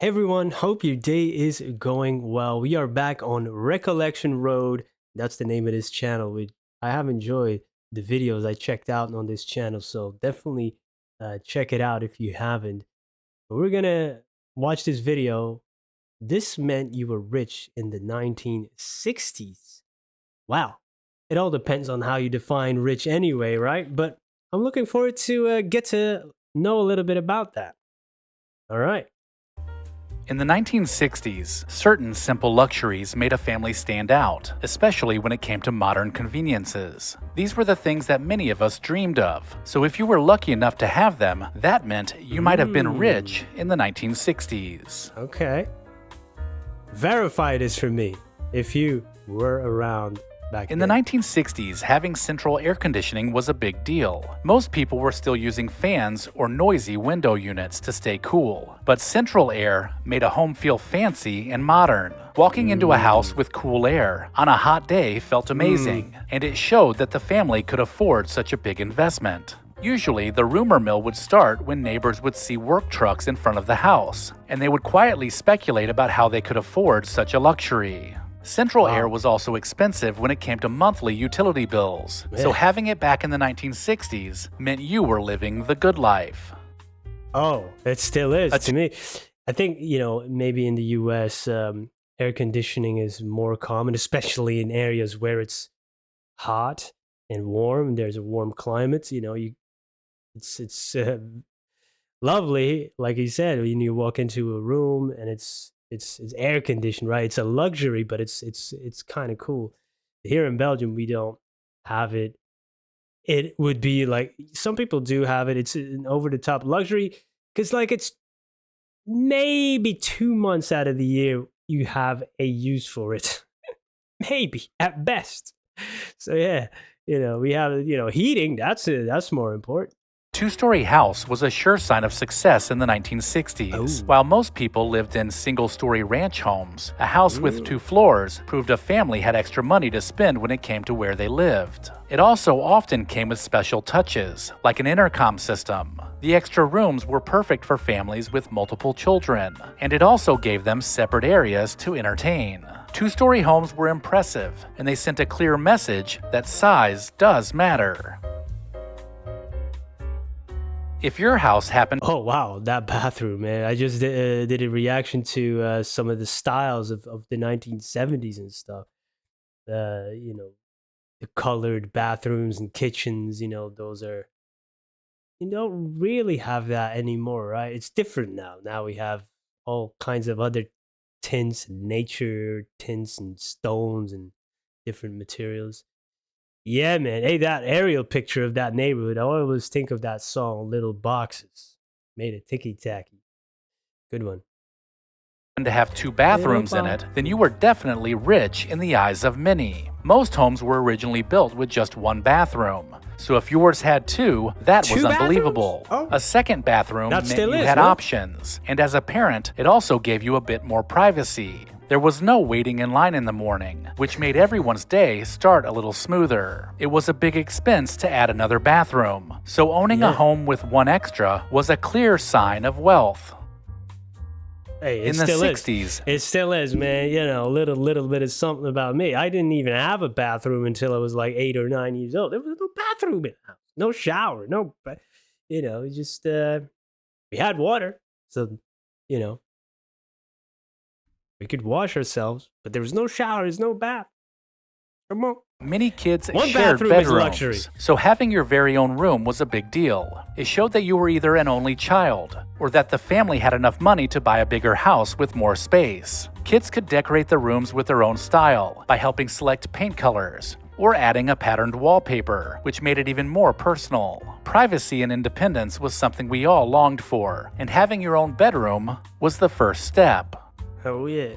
Hey everyone, hope your day is going well. We are back on Recollection Road. That's the name of this channel. I have enjoyed the videos I checked out on this channel, so definitely check it out if you haven't. But we're gonna watch this video. This meant you were rich in the 1960s. Wow. It all depends on how you define rich anyway, right? But I'm looking forward to get to know a little bit about that. All right. In the 1960s, certain simple luxuries made a family stand out, especially when it came to modern conveniences. These were the things that many of us dreamed of, so if you were lucky enough to have them, that meant you might have been rich in the 1960s. Okay. Verify this for me if you were around back In the then. 1960s, having central air conditioning was a big deal. Most people were still using fans or noisy window units to stay cool, but central air made a home feel fancy and modern. Walking into a house with cool air on a hot day felt amazing, and it showed that the family could afford such a big investment. Usually, the rumor mill would start when neighbors would see work trucks in front of the house, and they would quietly speculate about how they could afford such a luxury. Central air was also expensive when it came to monthly utility bills, so Yeah. having it back in the 1960s meant you were living the good life. Oh, it still is That's- to me. I think, maybe in the US, air conditioning is more common, especially in areas where it's hot and warm. There's a warm climate. It's lovely, like you said, when you walk into a room and it's air conditioned, right? It's a luxury, but it's kind of cool. Here in Belgium, we don't have it. It would be like some people do have it. It's an over the top luxury because, like, it's maybe 2 months out of the year you have a use for it, maybe at best. So yeah, we have heating. That's more important. Two-story house was a sure sign of success in the 1960s. Oh. While most people lived in single-story ranch homes, a house with 2 floors proved a family had extra money to spend when it came to where they lived. It also often came with special touches, like an intercom system. The extra rooms were perfect for families with multiple children, and it also gave them separate areas to entertain. Two-story homes were impressive, and they sent a clear message that size does matter. If your house happened Oh wow, that bathroom, man! I just did a reaction to some of the styles of the 1970s and stuff. The colored bathrooms and kitchens. Those are you don't really have that anymore, right? It's different now. Now we have all kinds of other tints, nature tints, and stones and different materials. Yeah, man. Hey, that aerial picture of that neighborhood, I always think of that song, Little Boxes. Made it ticky tacky. Good one. to have 2 bathrooms in it, then you were definitely rich in the eyes of many. Most homes were originally built with just 1 bathroom. So if yours had 2, that was 2 bathrooms? unbelievable. Oh. A second bathroom That meant still you is, had no? options. And as a parent, it also gave you a bit more privacy. There was no waiting in line in the morning, which made everyone's day start a little smoother. It was a big expense to add another bathroom, so owning a Yeah. home with 1 extra was a clear sign of wealth. Hey, it In the still 60s, is. It still is, man. A little bit of something about me. I didn't even have a bathroom until I was like 8 or 9 years old. There was no bathroom in the house, no shower, just we had water, so you know we could wash ourselves, but there was no showers, no bath. Come on. many kids One shared bathroom is bedrooms, luxury. so having your very own room was a big deal. It showed that you were either an only child, or that the family had enough money to buy a bigger house with more space. Kids could decorate the rooms with their own style by helping select paint colors, or adding a patterned wallpaper, which made it even more personal. Privacy and independence was something we all longed for, and having your own bedroom was the first step. Oh yeah.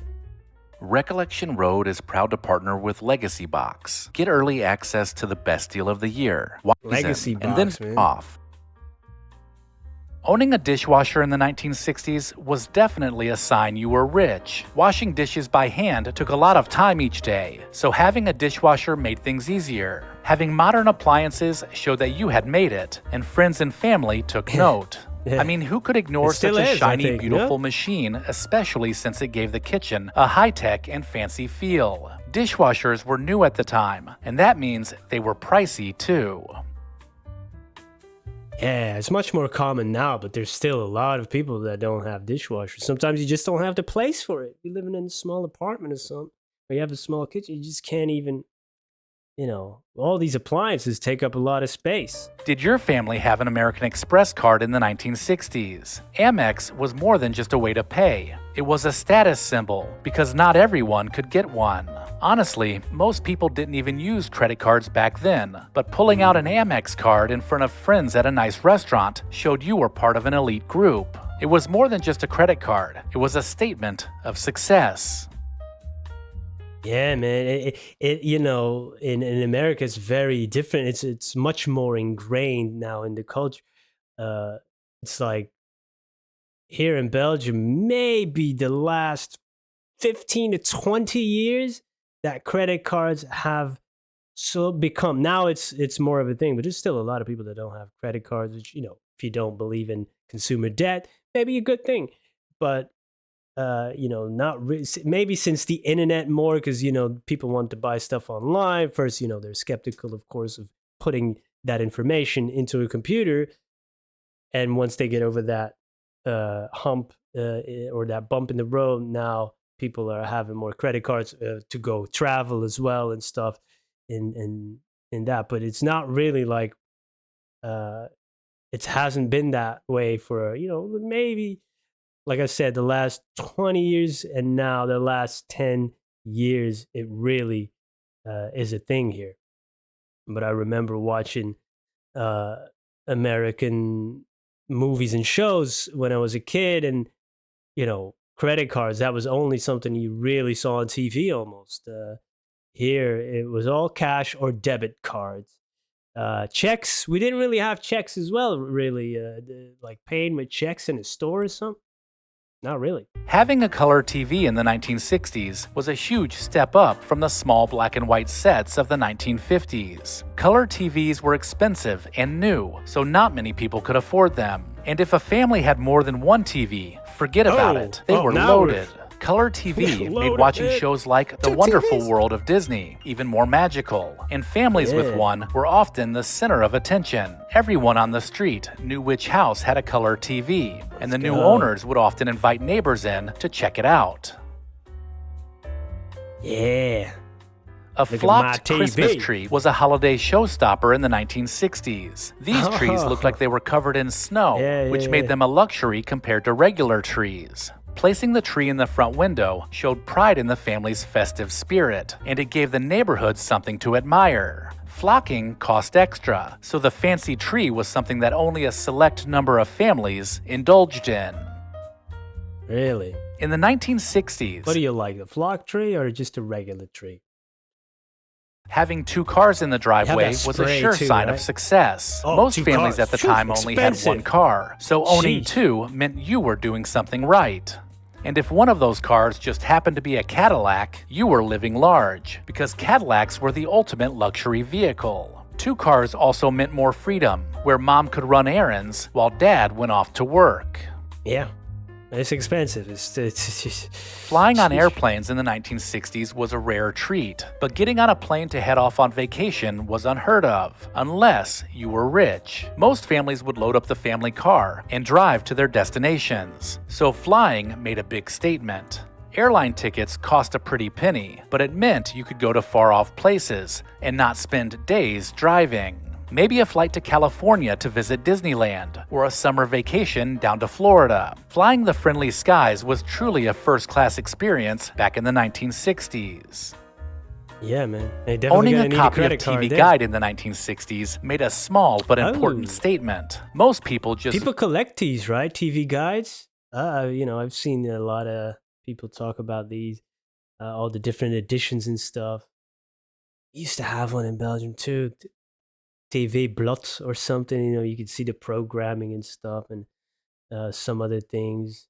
Recollection Road is proud to partner with Legacy Box. Get early access to the best deal of the year. Legacy and then Box, man. off. Owning a dishwasher in the 1960s was definitely a sign you were rich. Washing dishes by hand took a lot of time each day, so having a dishwasher made things easier. Having modern appliances showed that you had made it, and friends and family took note. I mean, who could ignore It still such a is, I shiny, think, beautiful machine, especially since it gave the kitchen a high-tech and fancy feel? Dishwashers were new at the time, and that means they were pricey too. Yeah, it's much more common now, but there's still a lot of people that don't have dishwashers. Sometimes you just don't have the place for it. You're living in a small apartment or something, or you have a small kitchen, you just can't even, all these appliances take up a lot of space. Did your family have an American Express card in the 1960s? Amex was more than just a way to pay. It was a status symbol because not everyone could get one. Honestly, most people didn't even use credit cards back then, but pulling out an Amex card in front of friends at a nice restaurant showed you were part of an elite group. It was more than just a credit card, it was a statement of success. Yeah, man. In America, it's very different. It's much more ingrained now in the culture. Uh, it's like here in Belgium, maybe the last 15 to 20 years that credit cards have so become, now it's more of a thing, but there's still a lot of people that don't have credit cards, which, if you don't believe in consumer debt, maybe a good thing. But not maybe since the internet more, because people want to buy stuff online first. They're skeptical, of course, of putting that information into a computer, and once they get over that hump or that bump in the road, now people are having more credit cards to go travel as well and stuff in that. But it's not really like it hasn't been that way for maybe, like I said, the last 20 years, and now the last 10 years, it really is a thing here. But I remember watching uh, American movies and shows when I was a kid, and credit cards, that was only something you really saw on TV almost. Here, it was all cash or debit cards. Checks, we didn't really have checks as well, really. Like paying with checks in a store or something. Not really. Having a color TV in the 1960s was a huge step up from the small black and white sets of the 1950s. Color TVs were expensive and new, so not many people could afford them. And if a family had more than one TV, forget about it. They were loaded. Color TV made watching shows like The Wonderful World of Disney even more magical, and families with one were often the center of attention. Everyone on the street knew which house had a color TV, and the new owners would often invite neighbors in to check it out. Yeah. A flocked Christmas tree was a holiday showstopper in the 1960s. These trees looked like they were covered in snow, which made them a luxury compared to regular trees. Placing the tree in the front window showed pride in the family's festive spirit, and it gave the neighborhood something to admire. Flocking cost extra, so the fancy tree was something that only a select number of families indulged in. Really? In the 1960s... What do you like, the flock tree or just a regular tree? Having two cars in the driveway was a sure sign of success. Most families at the time only had one car, so owning two meant you were doing something right. And if one of those cars just happened to be a Cadillac, you were living large, because Cadillacs were the ultimate luxury vehicle. Two cars also meant more freedom, where mom could run errands while dad went off to work. Yeah. It's expensive. Flying on airplanes in the 1960s was a rare treat, but getting on a plane to head off on vacation was unheard of, unless you were rich. Most families would load up the family car and drive to their destinations, so flying made a big statement. Airline tickets cost a pretty penny, but it meant you could go to far-off places and not spend days driving. Maybe a flight to California to visit Disneyland, or a summer vacation down to Florida. Flying the friendly skies was truly a first-class experience back in the 1960s. Yeah, man. Owning a copy of TV Guide in the 1960s made a small but important statement. Most people just... People collect these, right? TV Guides? I've seen a lot of people talk about these, all the different editions and stuff. I used to have one in Belgium, too. TV Blot or something, you could see the programming and stuff, and some other things.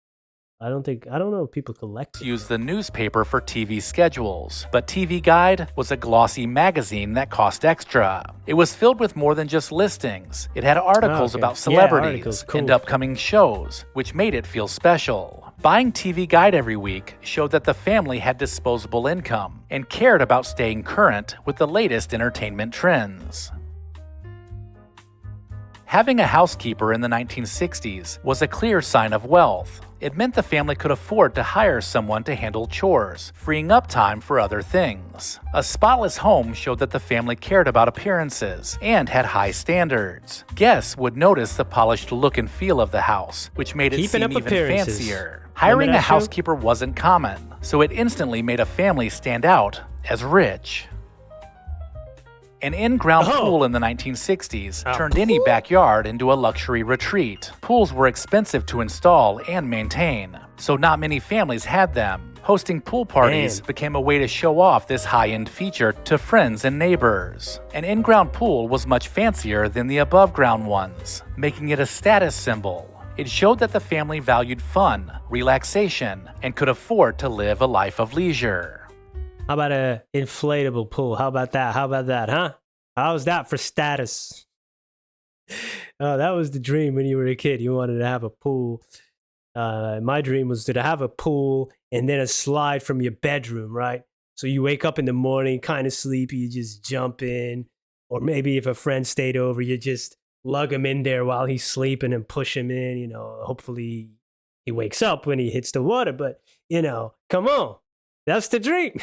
I don't know if people collect it Used though. the newspaper for TV schedules, but TV Guide was a glossy magazine that cost extra. It was filled with more than just listings. It had Oh, articles okay. about Yeah, articles. celebrities and Cool. upcoming shows, which made it feel special. Buying TV Guide every week showed that the family had disposable income and cared about staying current with the latest entertainment trends. Having a housekeeper in the 1960s was a clear sign of wealth. It meant the family could afford to hire someone to handle chores, freeing up time for other things. A spotless home showed that the family cared about appearances and had high standards. Guests would notice the polished look and feel of the house, which made it Keeping seem up even appearances. fancier. Hiring that a show? housekeeper wasn't common, so it instantly made a family stand out as rich. An in-ground Oh. pool in the 1960s A turned any pool? backyard into a luxury retreat. Pools were expensive to install and maintain, so not many families had them. Hosting pool parties Man. became a way to show off this high-end feature to friends and neighbors. An in-ground pool was much fancier than the above-ground ones, making it a status symbol. It showed that the family valued fun, relaxation, and could afford to live a life of leisure. How about a inflatable pool? How about that? How about that, huh? How's that for status? Oh, that was the dream when you were a kid. You wanted to have a pool. My dream was to have a pool and then a slide from your bedroom, right? So you wake up in the morning, kind of sleepy, you just jump in. Or maybe if a friend stayed over, you just lug him in there while he's sleeping and push him in. You know, hopefully he wakes up when he hits the water. But, you know, come on. That's the dream.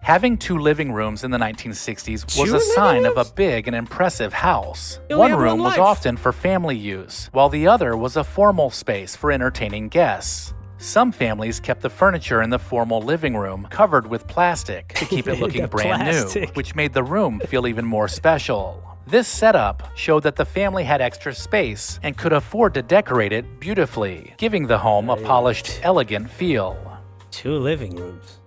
Having two living rooms in the 1960s was Two a living sign of a rooms? big and impressive house. You only One have one room was life. often for family use, while the other was a formal space for entertaining guests. Some families kept the furniture in the formal living room covered with plastic to keep it looking The brand new, plastic. which made the room feel even more special. This setup showed that the family had extra space and could afford to decorate it beautifully, giving the home a polished, elegant feel. 2 living rooms.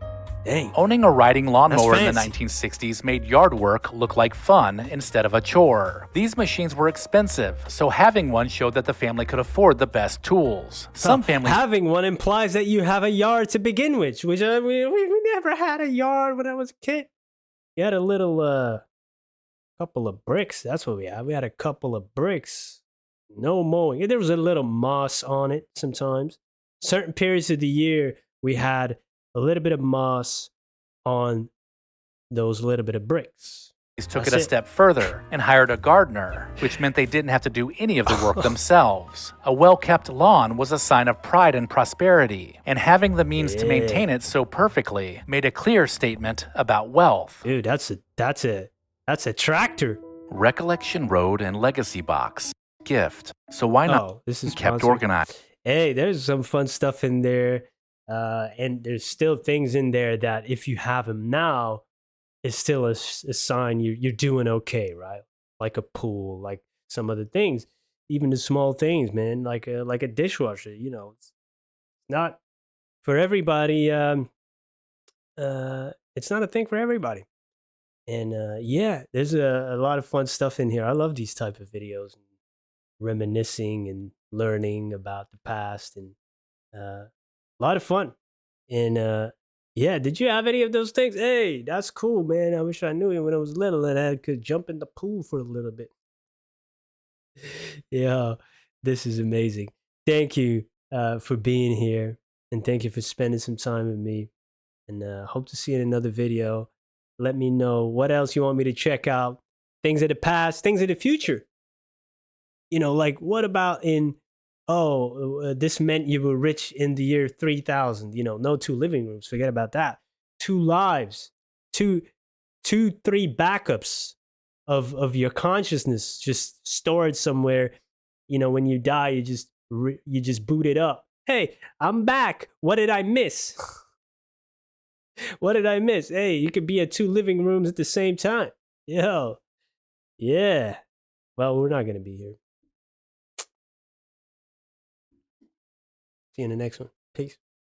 Dang. Owning a riding lawnmower in the fancy. 1960s made yard work look like fun instead of a chore. These machines were expensive, so having one showed that the family could afford the best tools. Some families Having one implies that you have a yard to begin with, which we never had a yard when I was a kid. You had a little couple of bricks. That's what we had. We had a couple of bricks. No mowing. There was a little moss on it sometimes. Certain periods of the year, we had a little bit of moss on those little bit of bricks. took That's it a it. step further and hired a gardener, which meant they didn't have to do any of the work themselves. A well-kept lawn was a sign of pride and prosperity, and having the means to maintain it so perfectly made a clear statement about wealth. Dude, that's a tractor. Recollection Road and Legacy Box. Gift. So why not Oh, this is kept sponsored. organized? Hey, there's some fun stuff in there. And there's still things in there that if you have them now, it's still a sign you're doing okay, right? Like a pool, like some other things, even the small things, man, like a dishwasher. You know, it's not for everybody. It's not a thing for everybody. And yeah, there's a lot of fun stuff in here. I love these type of videos, reminiscing and learning about the past, and a lot of fun. And yeah, did you have any of those things? Hey, that's cool, man. I wish I knew it when I was little and I could jump in the pool for a little bit. Yeah, this is amazing. Thank you for being here, and thank you for spending some time with me. And hope to see you in another video. Let me know what else you want me to check out. Things of the past, things of the future. You know, like what about in, this meant you were rich in the year 3000. You know, no 2 living rooms. Forget about that. 2 lives, two, 3 backups of your consciousness just stored somewhere. You know, when you die, you just boot it up. Hey, I'm back. What did I miss? What did I miss? Hey, you could be at 2 living rooms at the same time. Yo, yeah. Well, we're not going to be here. See you in the next one. Peace.